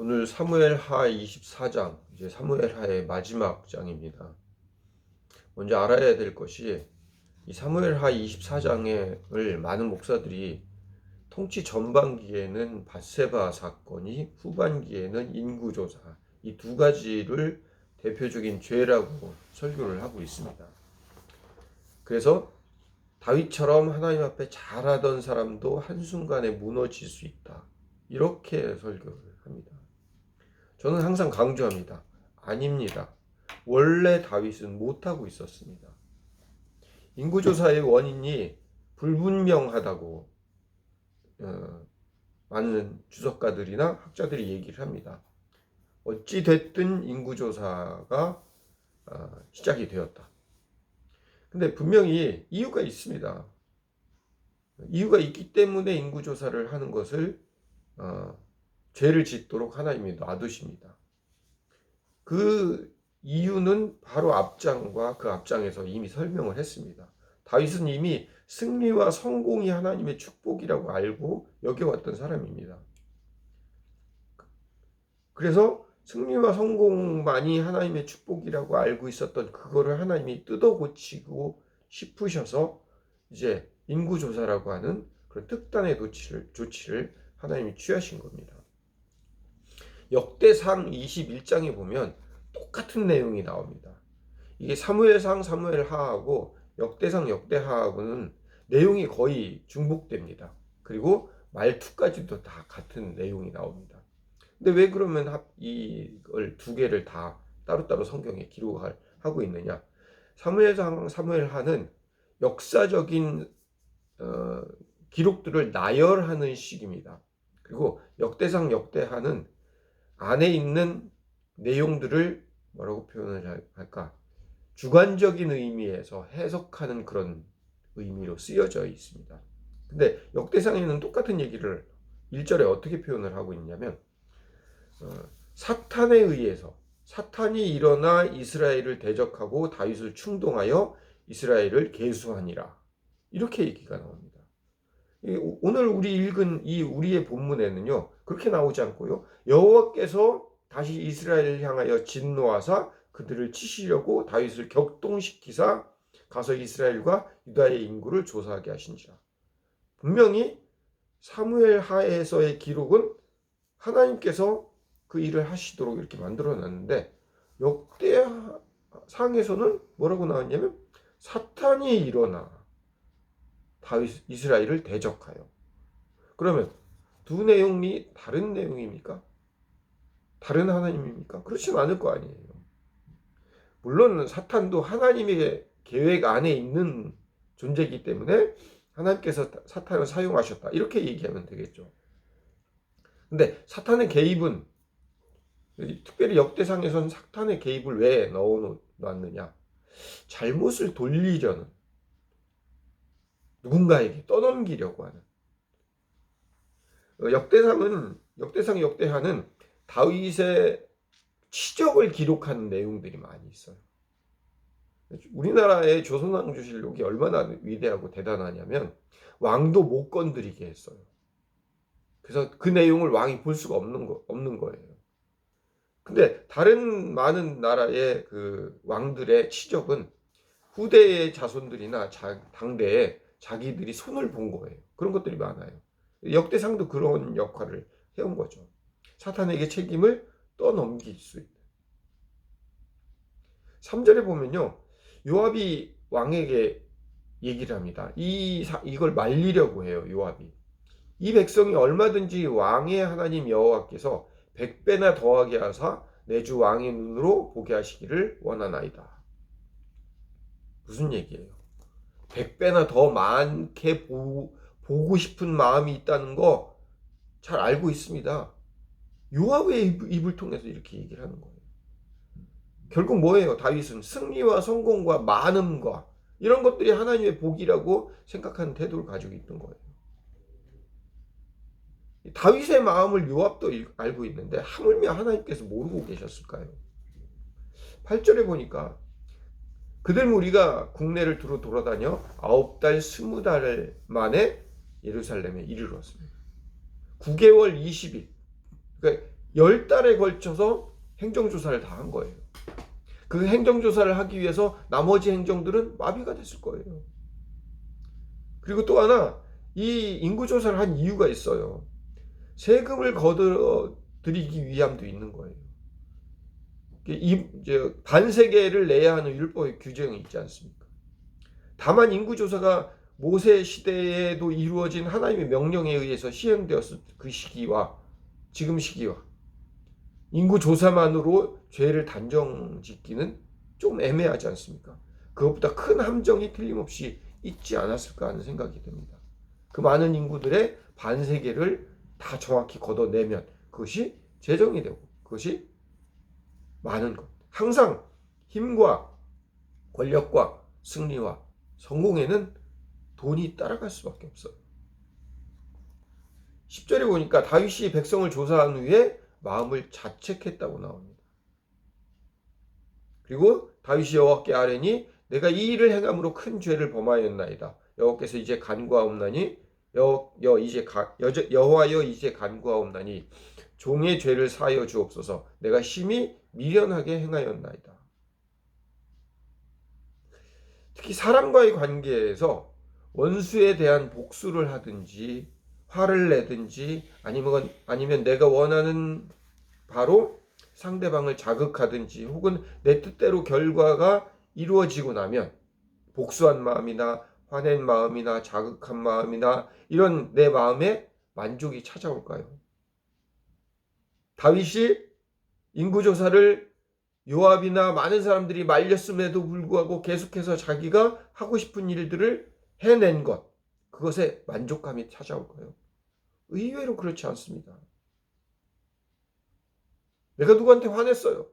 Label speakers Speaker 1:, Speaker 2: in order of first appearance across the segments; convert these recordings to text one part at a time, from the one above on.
Speaker 1: 오늘 사무엘하 24장, 이제 사무엘하의 마지막 장입니다. 먼저 알아야 될 것이 이 사무엘하 24장을 많은 목사들이 통치 전반기에는 밧세바 사건이, 후반기에는 인구조사, 이 두 가지를 대표적인 죄라고 설교를 하고 있습니다. 그래서 다윗처럼 하나님 앞에 잘하던 사람도 한순간에 무너질 수 있다, 이렇게 설교를 합니다. 저는 항상 강조합니다. 아닙니다. 원래 다윗은 못하고 있었습니다. 인구조사의 원인이 불분명하다고 많은 주석가들이나 학자들이 얘기를 합니다. 어찌 됐든 인구조사가 시작이 되었다. 근데 분명히 이유가 있습니다. 이유가 있기 때문에 인구조사를 하는 것을 죄를 짓도록 하나님이 놔두십니다. 그 이유는 바로 앞장과 그 앞장에서 이미 설명을 했습니다. 다윗은 이미 승리와 성공이 하나님의 축복이라고 알고 여겨왔던 사람입니다. 그래서 승리와 성공만이 하나님의 축복이라고 알고 있었던 그거를 하나님이 뜯어고치고 싶으셔서 이제 인구조사라고 하는 그런 특단의 조치를 하나님이 취하신 겁니다. 역대상 21장에 보면 똑같은 내용이 나옵니다. 이게 사무엘상 사무엘하하고 역대상 역대하하고는 내용이 거의 중복됩니다. 그리고 말투까지도 다 같은 내용이 나옵니다. 근데 왜 그러면 이걸 두 개를 다 따로따로 성경에 기록하고 있느냐? 사무엘상 사무엘하는 역사적인 기록들을 나열하는 식입니다. 그리고 역대상 역대하는 안에 있는 내용들을 뭐라고 표현을 할까? 주관적인 의미에서 해석하는 그런 의미로 쓰여져 있습니다. 근데 역대상에는 똑같은 얘기를 1절에 어떻게 표현을 하고 있냐면 사탄에 의해서 사탄이 일어나 이스라엘을 대적하고 다윗을 충동하여 이스라엘을 계수하니라, 이렇게 얘기가 나옵니다. 오늘 우리 읽은 이 우리의 본문에는요 그렇게 나오지 않고요, 여호와께서 다시 이스라엘을 향하여 진노하사 그들을 치시려고 다윗을 격동시키사 가서 이스라엘과 유다의 인구를 조사하게 하신지라. 분명히 사무엘하에서의 기록은 하나님께서 그 일을 하시도록 이렇게 만들어 놨는데, 역대상에서는 뭐라고 나왔냐면 사탄이 일어나 다윗 이스라엘을 대적하여. 그러면 두 내용이 다른 내용입니까? 다른 하나님입니까? 그렇진 않을 거 아니에요. 물론 사탄도 하나님의 계획 안에 있는 존재이기 때문에 하나님께서 사탄을 사용하셨다, 이렇게 얘기하면 되겠죠. 근데 사탄의 개입은, 특별히 역대상에서는 사탄의 개입을 왜 넣어놨느냐? 잘못을 돌리려는, 누군가에게 떠넘기려고 하는. 역대상 역대하는 다윗의 치적을 기록하는 내용들이 많이 있어요. 우리나라의 조선왕조실록이 얼마나 위대하고 대단하냐면 왕도 못 건드리게 했어요. 그래서 그 내용을 왕이 볼 수가 없는 거예요. 근데 다른 많은 나라의 그 왕들의 치적은 후대의 자손들이나 당대에 자기들이 손을 본 거예요. 그런 것들이 많아요. 역대상도 그런 역할을 해온 거죠. 사탄에게 책임을 떠넘길 수 있는. 3절에 보면요, 요압이 왕에게 얘기를 합니다. 이걸 말리려고 해요. 요압이. 이 백성이 얼마든지 왕의 하나님 여호와께서 100배나 더하게 하사 내 주 왕의 눈으로 보게 하시기를 원하나이다. 무슨 얘기예요? 100배나 더 많게 보고 싶은 마음이 있다는 거 잘 알고 있습니다. 요압의 입을 통해서 이렇게 얘기를 하는 거예요. 결국 뭐예요? 다윗은 승리와 성공과 많음과 이런 것들이 하나님의 복이라고 생각하는 태도를 가지고 있던 거예요. 다윗의 마음을 요압도 알고 있는데 하물며 하나님께서 모르고 계셨을까요? 8절에 보니까 그들 무리가 국내를 두루 돌아다녀 9달 20달 만에 예루살렘에 이르렀습니다. 9개월 20일. 그러니까 10달에 걸쳐서 행정조사를 다 한 거예요. 그 행정조사를 하기 위해서 나머지 행정들은 마비가 됐을 거예요. 그리고 또 하나, 이 인구조사를 한 이유가 있어요. 세금을 거둬들이기 위함도 있는 거예요. 이제 반세계를 내야 하는 율법의 규정이 있지 않습니까? 다만 인구조사가 모세 시대에도 이루어진 하나님의 명령에 의해서 시행되었을 그 시기와 지금 시기와 인구조사만으로 죄를 단정짓기는 좀 애매하지 않습니까? 그것보다 큰 함정이 틀림없이 있지 않았을까 하는 생각이 듭니다. 그 많은 인구들의 반세계를 다 정확히 걷어내면 그것이 재정이 되고 그것이 많은 것. 항상 힘과 권력과 승리와 성공에는 돈이 따라갈 수밖에 없어요. 10절에 보니까 다윗이 백성을 조사한 후에 마음을 자책했다고 나옵니다. 그리고 다윗이 여호와께 아뢰니 내가 이 일을 행함으로 큰 죄를 범하였나이다. 여호와께서 이제 간구하옵나니 여호와여 이제 간구하옵나니 종의 죄를 사하여 주옵소서. 내가 심히 미련하게 행하였나이다. 특히 사람과의 관계에서 원수에 대한 복수를 하든지 화를 내든지 아니면 내가 원하는 바로 상대방을 자극하든지 혹은 내 뜻대로 결과가 이루어지고 나면 복수한 마음이나 화낸 마음이나 자극한 마음이나 이런 내 마음에 만족이 찾아올까요? 다윗이 인구조사를 요압이나 많은 사람들이 말렸음에도 불구하고 계속해서 자기가 하고 싶은 일들을 해낸 것, 그것에 만족감이 찾아올까요? 의외로 그렇지 않습니다. 내가 누구한테 화냈어요.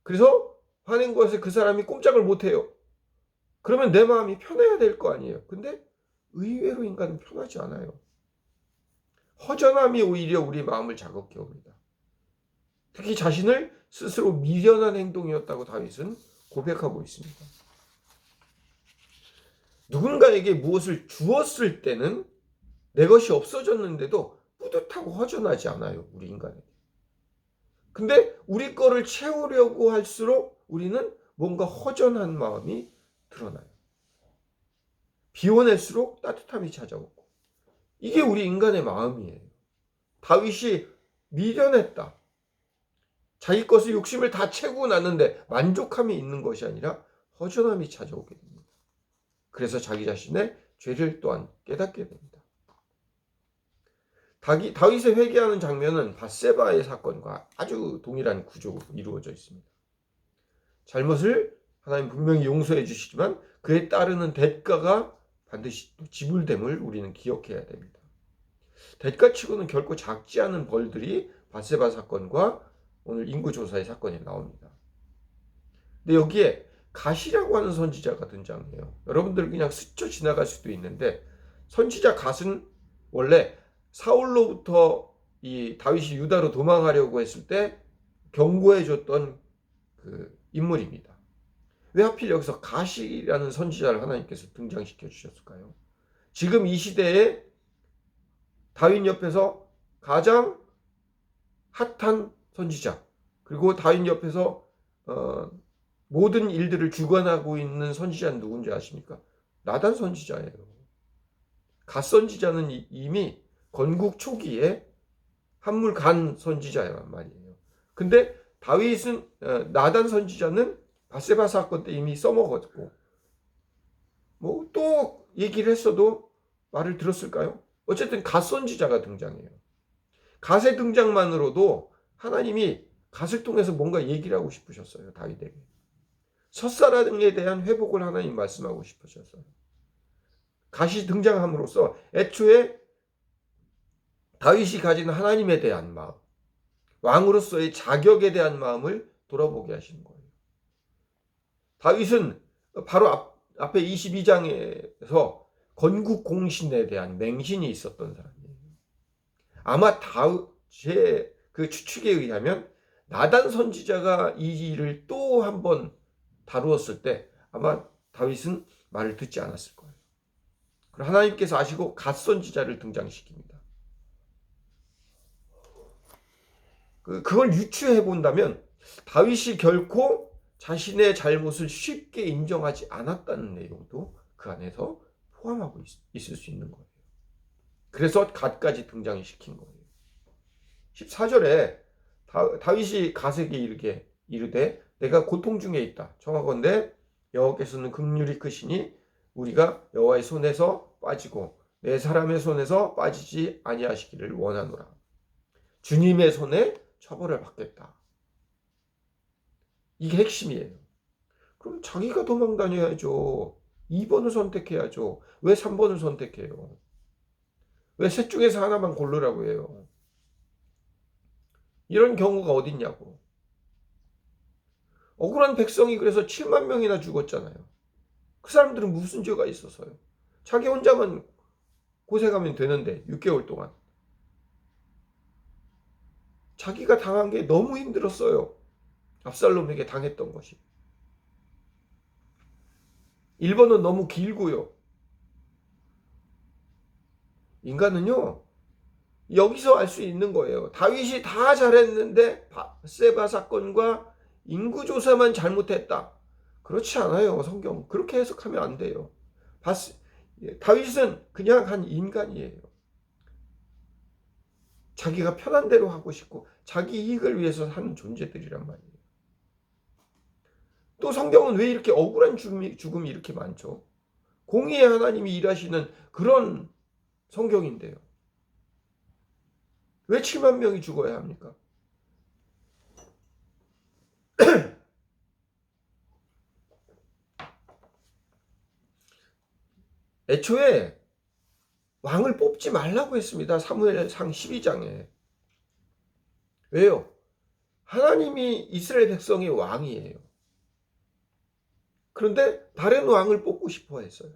Speaker 1: 그래서 화낸 것에 그 사람이 꼼짝을 못해요. 그러면 내 마음이 편해야 될 거 아니에요. 근데 의외로 인간은 편하지 않아요. 허전함이 오히려 우리 마음을 자극해 옵니다. 특히 자신을 스스로 미련한 행동이었다고 다윗은 고백하고 있습니다. 누군가에게 무엇을 주었을 때는 내 것이 없어졌는데도 뿌듯하고 허전하지 않아요. 우리 인간에게. 근데 우리 거를 채우려고 할수록 우리는 뭔가 허전한 마음이 드러나요. 비워낼수록 따뜻함이 찾아오고. 이게 우리 인간의 마음이에요. 다윗이 미련했다. 자기 것을 욕심을 다 채우고 났는데 만족함이 있는 것이 아니라 허전함이 찾아오게 됩니다. 그래서 자기 자신의 죄를 또한 깨닫게 됩니다. 다윗의 회개하는 장면은 밧세바의 사건과 아주 동일한 구조로 이루어져 있습니다. 잘못을 하나님 분명히 용서해 주시지만 그에 따르는 대가가 반드시 또 지불됨을 우리는 기억해야 됩니다. 대가치고는 결코 작지 않은 벌들이 밧세바 사건과 오늘 인구조사의 사건이 나옵니다. 근데 여기에 갓이라고 하는 선지자가 등장해요. 여러분들 그냥 스쳐 지나갈 수도 있는데 선지자 갓은 원래 사울로부터 이 다윗이 유다로 도망하려고 했을 때 경고해 줬던 그 인물입니다. 왜 하필 여기서 갓이라는 선지자를 하나님께서 등장시켜 주셨을까요? 지금 이 시대에 다윗 옆에서 가장 핫한 선지자, 그리고 다윗 옆에서 모든 일들을 주관하고 있는 선지자는 누군지 아십니까? 나단 선지자예요. 갓 선지자는 이미 건국 초기에 한물 간 선지자란 말이에요. 근데 다윗은 나단 선지자는 밧세바 사건 때 이미 써먹었고 뭐 또 얘기를 했어도 말을 들었을까요? 어쨌든 갓 선지자가 등장해요. 갓의 등장만으로도 하나님이 갓을 통해서 뭔가 얘기를 하고 싶으셨어요. 다윗에게. 첫사랑에 대한 회복을 하나님 말씀하고 싶으셨어요. 갓이 등장함으로써 애초에 다윗이 가진 하나님에 대한 마음, 왕으로서의 자격에 대한 마음을 돌아보게 하시는 거예요. 다윗은 바로 앞에 22장에서 건국 공신에 대한 맹신이 있었던 사람이에요. 아마 제 그 추측에 의하면 나단 선지자가 이 일을 또 한 번 다루었을 때 아마 다윗은 말을 듣지 않았을 거예요. 그럼 하나님께서 아시고 갓 선지자를 등장시킵니다. 그걸 유추해 본다면 다윗이 결코 자신의 잘못을 쉽게 인정하지 않았다는 내용도 그 안에서 포함하고 있을 수 있는 거예요. 그래서 갓까지 등장시킨 거예요. 14절에 다윗이 갓에게 이르되 내가 고통 중에 있다. 청하건대 여호와께서는 긍휼이 크시니 우리가 여호와의 손에서 빠지고 내 사람의 손에서 빠지지 아니하시기를 원하노라. 주님의 손에 처벌을 받겠다. 이게 핵심이에요. 그럼 자기가 도망 다녀야죠. 2번을 선택해야죠. 왜 3번을 선택해요? 왜 셋 중에서 하나만 고르라고 해요? 이런 경우가 어딨냐고. 억울한 백성이 그래서 7만 명이나 죽었잖아요. 그 사람들은 무슨 죄가 있어서요? 자기 혼자만 고생하면 되는데 6개월 동안. 자기가 당한 게 너무 힘들었어요. 압살롬에게 당했던 것이. 1번은 너무 길고요. 인간은요, 여기서 알 수 있는 거예요. 다윗이 다 잘했는데 밧세바 사건과 인구조사만 잘못했다. 그렇지 않아요. 성경 그렇게 해석하면 안 돼요. 다윗은 그냥 한 인간이에요. 자기가 편한 대로 하고 싶고 자기 이익을 위해서 하는 존재들이란 말이에요. 또 성경은 왜 이렇게 억울한 죽음이 이렇게 많죠? 공의의 하나님이 일하시는 그런 성경인데요. 왜 7만 명이 죽어야 합니까? 애초에 왕을 뽑지 말라고 했습니다. 사무엘상 12장에. 왜요? 하나님이 이스라엘 백성의 왕이에요. 그런데 다른 왕을 뽑고 싶어 했어요.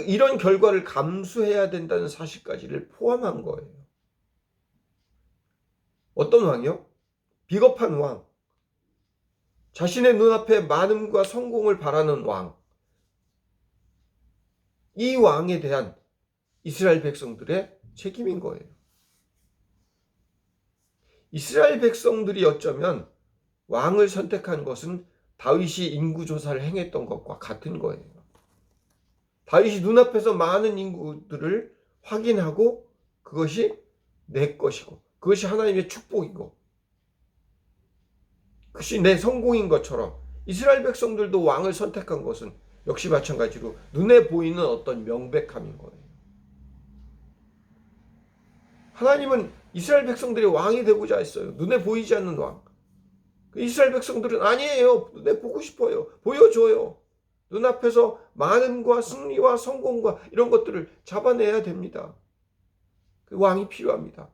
Speaker 1: 이런 결과를 감수해야 된다는 사실까지를 포함한 거예요. 어떤 왕이요? 비겁한 왕. 자신의 눈앞에 많음과 성공을 바라는 왕. 이 왕에 대한 이스라엘 백성들의 책임인 거예요. 이스라엘 백성들이 어쩌면 왕을 선택한 것은 다윗이 인구조사를 행했던 것과 같은 거예요. 다윗이 눈앞에서 많은 인구들을 확인하고 그것이 내 것이고 그것이 하나님의 축복이고 그것이 내 성공인 것처럼 이스라엘 백성들도 왕을 선택한 것은 역시 마찬가지로 눈에 보이는 어떤 명백함인 거예요. 하나님은 이스라엘 백성들이 왕이 되고자 했어요. 눈에 보이지 않는 왕. 이스라엘 백성들은 아니에요. 눈에 보고 싶어요. 보여줘요. 눈앞에서 많음과 승리와 성공과 이런 것들을 잡아내야 됩니다. 그 왕이 필요합니다.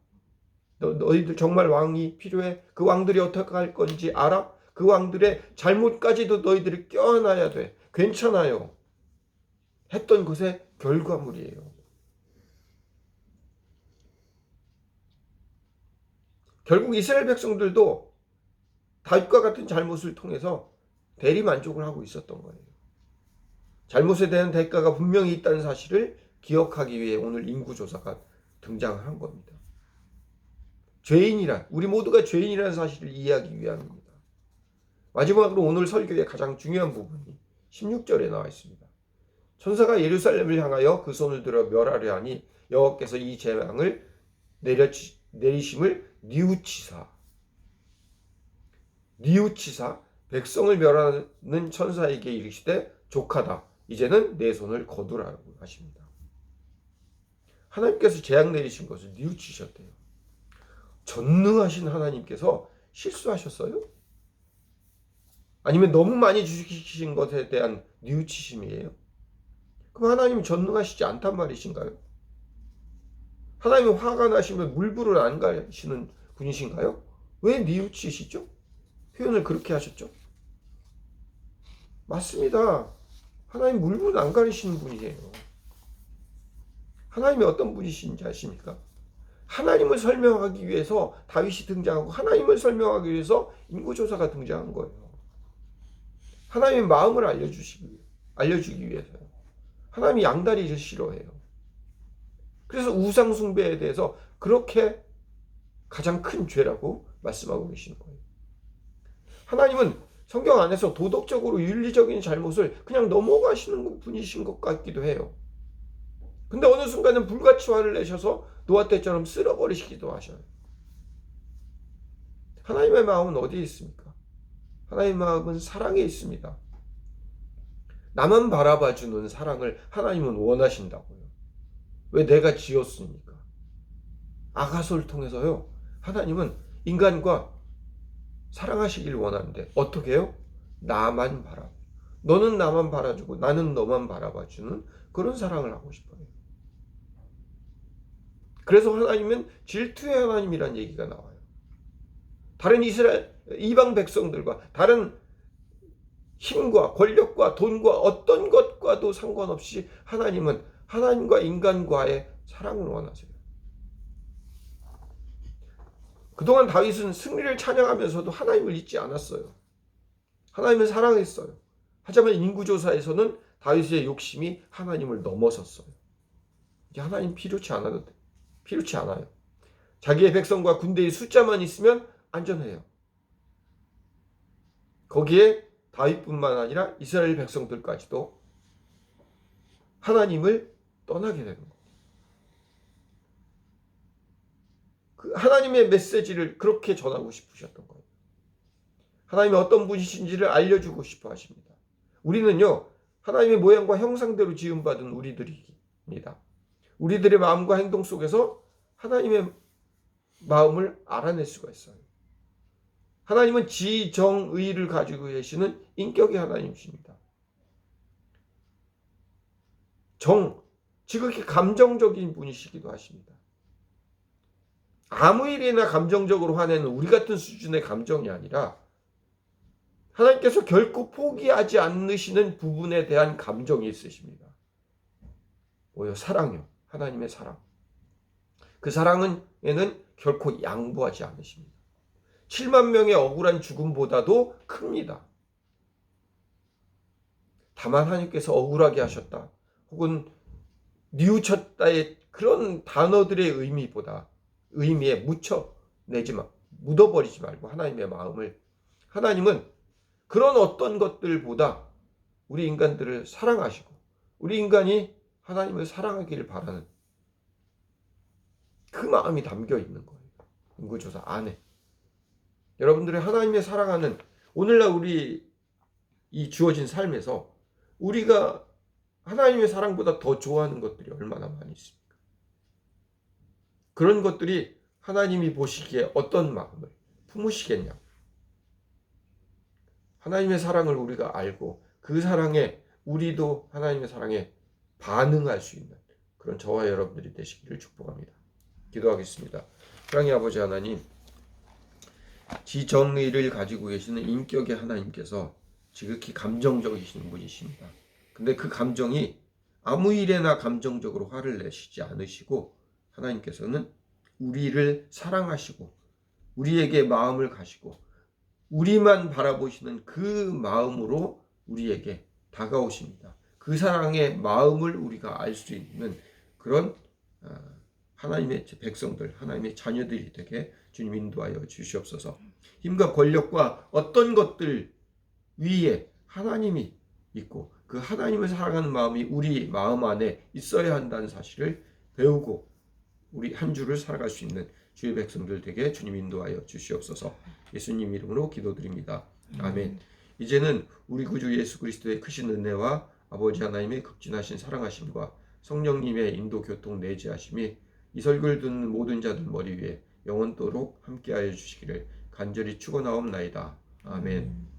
Speaker 1: 너희들 정말 왕이 필요해? 그 왕들이 어떻게 할 건지 알아? 그 왕들의 잘못까지도 너희들이 껴안아야 돼. 괜찮아요. 했던 것의 결과물이에요. 결국 이스라엘 백성들도 다윗과 같은 잘못을 통해서 대리만족을 하고 있었던 거예요. 잘못에 대한 대가가 분명히 있다는 사실을 기억하기 위해 오늘 인구조사가 등장한 겁니다. 우리 모두가 죄인이라는 사실을 이해하기 위함입니다. 마지막으로 오늘 설교의 가장 중요한 부분이 16절에 나와 있습니다. 천사가 예루살렘을 향하여 그 손을 들어 멸하려 하니 여호와께서 이 재앙을 내리심을 뉘우치사 백성을 멸하는 천사에게 이르시되 족하다. 이제는 내 손을 거두라고 하십니다. 하나님께서 재앙 내리신 것을 뉘우치셨대요. 전능하신 하나님께서 실수하셨어요? 아니면 너무 많이 주시신 것에 대한 뉘우치심이에요? 그럼 하나님은 전능하시지 않단 말이신가요? 하나님이 화가 나시면 물불을 안 가시는 분이신가요? 왜 뉘우치시죠? 표현을 그렇게 하셨죠? 맞습니다. 하나님 물불 안 가리시는 분이에요. 하나님이 어떤 분이신지 아십니까? 하나님을 설명하기 위해서 다윗이 등장하고 하나님을 설명하기 위해서 인구조사가 등장한 거예요. 하나님의 마음을 알려주기 위해서요. 하나님이 양다리를 싫어해요. 그래서 우상 숭배에 대해서 그렇게 가장 큰 죄라고 말씀하고 계시는 거예요. 하나님은 성경 안에서 도덕적으로 윤리적인 잘못을 그냥 넘어가시는 분이신 것 같기도 해요. 근데 어느 순간은 불같이 화를 내셔서 노아 때처럼 쓸어버리시기도 하셔요. 하나님의 마음은 어디에 있습니까? 하나님의 마음은 사랑에 있습니다. 나만 바라봐주는 사랑을 하나님은 원하신다고요. 왜? 내가 지었으니까. 아가서를 통해서요, 하나님은 인간과 사랑하시길 원하는데 어떻게 해요? 나만 바라. 너는 나만 바라주고 나는 너만 바라봐주는 그런 사랑을 하고 싶어요. 그래서 하나님은 질투의 하나님이란 얘기가 나와요. 다른 이스라엘 이방 백성들과 다른 힘과 권력과 돈과 어떤 것과도 상관없이 하나님은 하나님과 인간과의 사랑을 원하세요. 그동안 다윗은 승리를 찬양하면서도 하나님을 잊지 않았어요. 하나님을 사랑했어요. 하지만 인구조사에서는 다윗의 욕심이 하나님을 넘어섰어요. 이제 하나님 필요치 않아요. 자기의 백성과 군대의 숫자만 있으면 안전해요. 거기에 다윗뿐만 아니라 이스라엘 백성들까지도 하나님을 떠나게 되는 거예요. 그 하나님의 메시지를 그렇게 전하고 싶으셨던 거예요. 하나님이 어떤 분이신지를 알려주고 싶어 하십니다. 우리는요, 하나님의 모양과 형상대로 지음받은 우리들입니다. 우리들의 마음과 행동 속에서 하나님의 마음을 알아낼 수가 있어요. 하나님은 지정의를 가지고 계시는 인격의 하나님이십니다. 지극히 감정적인 분이시기도 하십니다. 아무 일이나 감정적으로 화내는 우리 같은 수준의 감정이 아니라 하나님께서 결코 포기하지 않으시는 부분에 대한 감정이 있으십니다. 뭐요? 사랑이요. 하나님의 사랑. 그 사랑에는 결코 양보하지 않으십니다. 7만 명의 억울한 죽음보다도 큽니다. 다만 하나님께서 억울하게 하셨다, 혹은 뉘우쳤다의 그런 단어들의 의미에 묻어버리지 말고 하나님의 마음을, 하나님은 그런 어떤 것들보다 우리 인간들을 사랑하시고 우리 인간이 하나님을 사랑하기를 바라는 그 마음이 담겨 있는 거예요. 인구조사 안에. 여러분들의 하나님의 사랑하는 오늘날 우리 이 주어진 삶에서 우리가 하나님의 사랑보다 더 좋아하는 것들이 얼마나 많이 있습니까? 그런 것들이 하나님이 보시기에 어떤 마음을 품으시겠냐? 하나님의 사랑을 우리가 알고 그 사랑에 우리도 하나님의 사랑에 반응할 수 있는 그런 저와 여러분들이 되시기를 축복합니다. 기도하겠습니다. 사랑의 아버지 하나님, 지정의를 가지고 계시는 인격의 하나님께서 지극히 감정적이신 분이십니다. 근데 그 감정이 아무 일에나 감정적으로 화를 내시지 않으시고 하나님께서는 우리를 사랑하시고 우리에게 마음을 가시고 우리만 바라보시는 그 마음으로 우리에게 다가오십니다. 그 사랑의 마음을 우리가 알 수 있는 그런 하나님의 백성들, 하나님의 자녀들이 되게 주님 인도하여 주시옵소서. 힘과 권력과 어떤 것들 위에 하나님이 있고 그 하나님을 사랑하는 마음이 우리 마음 안에 있어야 한다는 사실을 배우고 우리 한 주를 살아갈 수 있는 주의 백성들 되게 주님 인도하여 주시옵소서. 예수님 이름으로 기도드립니다. 아멘. 이제는 우리 구주 예수 그리스도의 크신 은혜와 아버지 하나님의 극진하신 사랑하심과 성령님의 인도 교통 내재하심이 이 설교를 듣는 모든 자들 머리 위에 영원토록 함께하여 주시기를 간절히 축원하옵나이다. 아멘.